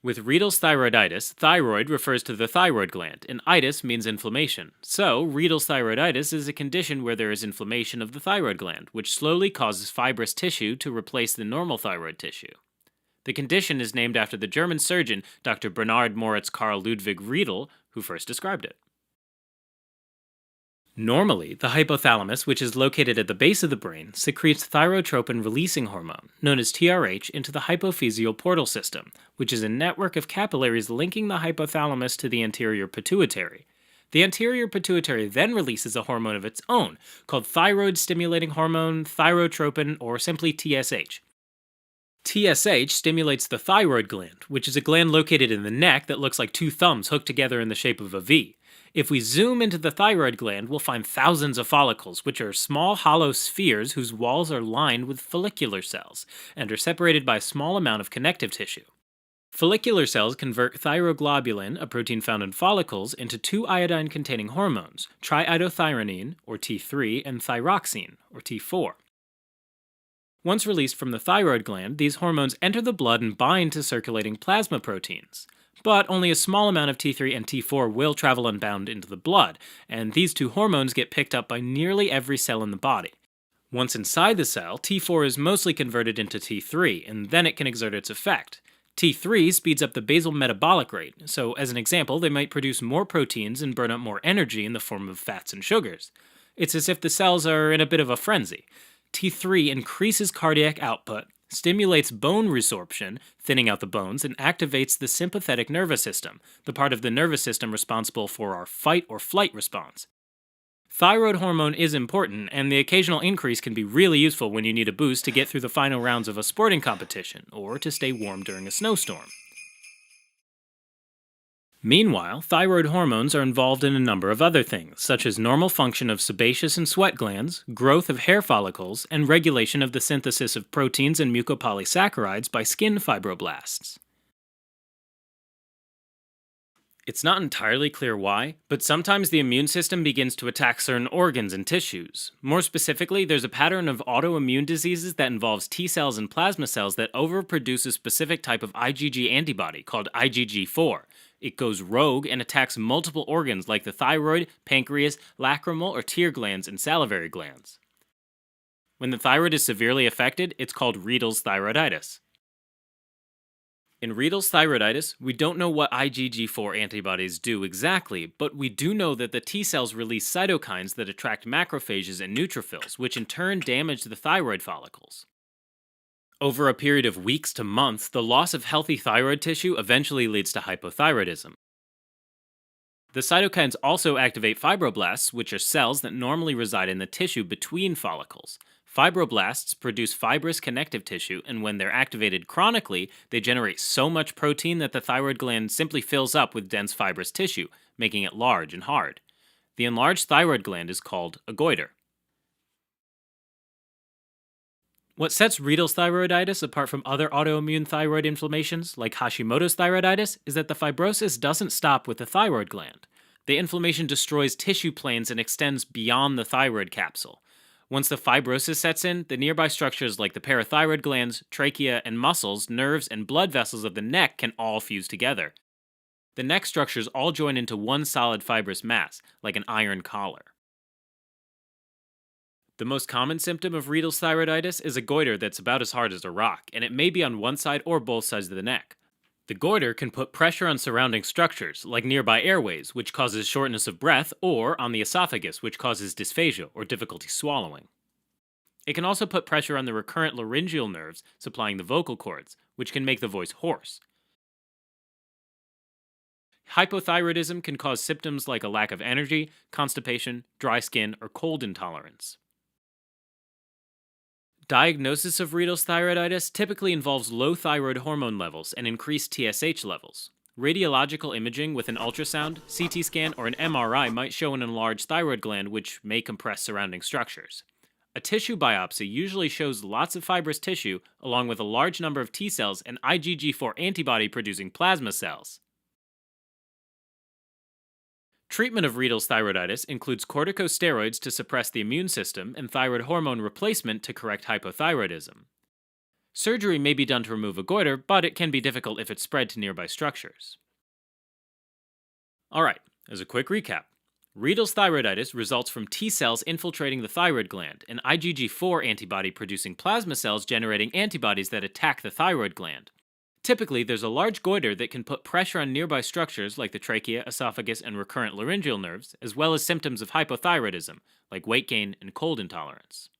With Riedel's thyroiditis, thyroid refers to the thyroid gland, and itis means inflammation. So, Riedel's thyroiditis is a condition where there is inflammation of the thyroid gland, which slowly causes fibrous tissue to replace the normal thyroid tissue. The condition is named after the German surgeon Dr. Bernhard Moritz Karl Ludwig Riedel, who first described it. Normally, the hypothalamus, which is located at the base of the brain, secretes thyrotropin releasing hormone, known as TRH, into the hypophyseal portal system, which is a network of capillaries linking the hypothalamus to the anterior pituitary. The anterior pituitary then releases a hormone of its own, called thyroid stimulating hormone, thyrotropin, or simply TSH. TSH stimulates the thyroid gland, which is a gland located in the neck that looks like two thumbs hooked together in the shape of a V. If we zoom into the thyroid gland, we'll find thousands of follicles, which are small hollow spheres whose walls are lined with follicular cells and are separated by a small amount of connective tissue. Follicular cells convert thyroglobulin, a protein found in follicles, into two iodine-containing hormones, triiodothyronine, or T3, and thyroxine, or T4. Once released from the thyroid gland, these hormones enter the blood and bind to circulating plasma proteins. But only a small amount of T3 and T4 will travel unbound into the blood, and these two hormones get picked up by nearly every cell in the body. Once inside the cell, T4 is mostly converted into T3, and then it can exert its effect. T3 speeds up the basal metabolic rate, so as an example, they might produce more proteins and burn up more energy in the form of fats and sugars. It's as if the cells are in a bit of a frenzy. T3 increases cardiac output, stimulates bone resorption, thinning out the bones, and activates the sympathetic nervous system, the part of the nervous system responsible for our fight or flight response. Thyroid hormone is important, and the occasional increase can be really useful when you need a boost to get through the final rounds of a sporting competition, or to stay warm during a snowstorm. Meanwhile, thyroid hormones are involved in a number of other things, such as normal function of sebaceous and sweat glands, growth of hair follicles, and regulation of the synthesis of proteins and mucopolysaccharides by skin fibroblasts. It's not entirely clear why, but sometimes the immune system begins to attack certain organs and tissues. More specifically, there's a pattern of autoimmune diseases that involves T cells and plasma cells that overproduce a specific type of IgG antibody called IgG4. It goes rogue and attacks multiple organs like the thyroid, pancreas, lacrimal or tear glands, and salivary glands. When the thyroid is severely affected, it's called Riedel's thyroiditis. In Riedel's thyroiditis, we don't know what IgG4 antibodies do exactly, but we do know that the T cells release cytokines that attract macrophages and neutrophils, which in turn damage the thyroid follicles. Over a period of weeks to months, the loss of healthy thyroid tissue eventually leads to hypothyroidism. The cytokines also activate fibroblasts, which are cells that normally reside in the tissue between follicles. Fibroblasts produce fibrous connective tissue, and when they're activated chronically, they generate so much protein that the thyroid gland simply fills up with dense fibrous tissue, making it large and hard. The enlarged thyroid gland is called a goiter. What sets Riedel's thyroiditis apart from other autoimmune thyroid inflammations, like Hashimoto's thyroiditis, is that the fibrosis doesn't stop with the thyroid gland. The inflammation destroys tissue planes and extends beyond the thyroid capsule. Once the fibrosis sets in, the nearby structures like the parathyroid glands, trachea, and muscles, nerves, and blood vessels of the neck can all fuse together. The neck structures all join into one solid fibrous mass, like an iron collar. The most common symptom of Riedel's thyroiditis is a goiter that's about as hard as a rock, and it may be on one side or both sides of the neck. The goiter can put pressure on surrounding structures, like nearby airways, which causes shortness of breath, or on the esophagus, which causes dysphagia or difficulty swallowing. It can also put pressure on the recurrent laryngeal nerves supplying the vocal cords, which can make the voice hoarse. Hypothyroidism can cause symptoms like a lack of energy, constipation, dry skin, or cold intolerance. Diagnosis of Riedel's thyroiditis typically involves low thyroid hormone levels and increased TSH levels. Radiological imaging with an ultrasound, CT scan, or an MRI might show an enlarged thyroid gland which may compress surrounding structures. A tissue biopsy usually shows lots of fibrous tissue along with a large number of T cells and IgG4 antibody-producing plasma cells. Treatment of Riedel's thyroiditis includes corticosteroids to suppress the immune system and thyroid hormone replacement to correct hypothyroidism. Surgery may be done to remove a goiter, but it can be difficult if it's spread to nearby structures. Alright, as a quick recap, Riedel's thyroiditis results from T cells infiltrating the thyroid gland, and IgG4 antibody producing plasma cells generating antibodies that attack the thyroid gland. Typically, there's a large goiter that can put pressure on nearby structures like the trachea, esophagus, and recurrent laryngeal nerves, as well as symptoms of hypothyroidism, like weight gain and cold intolerance.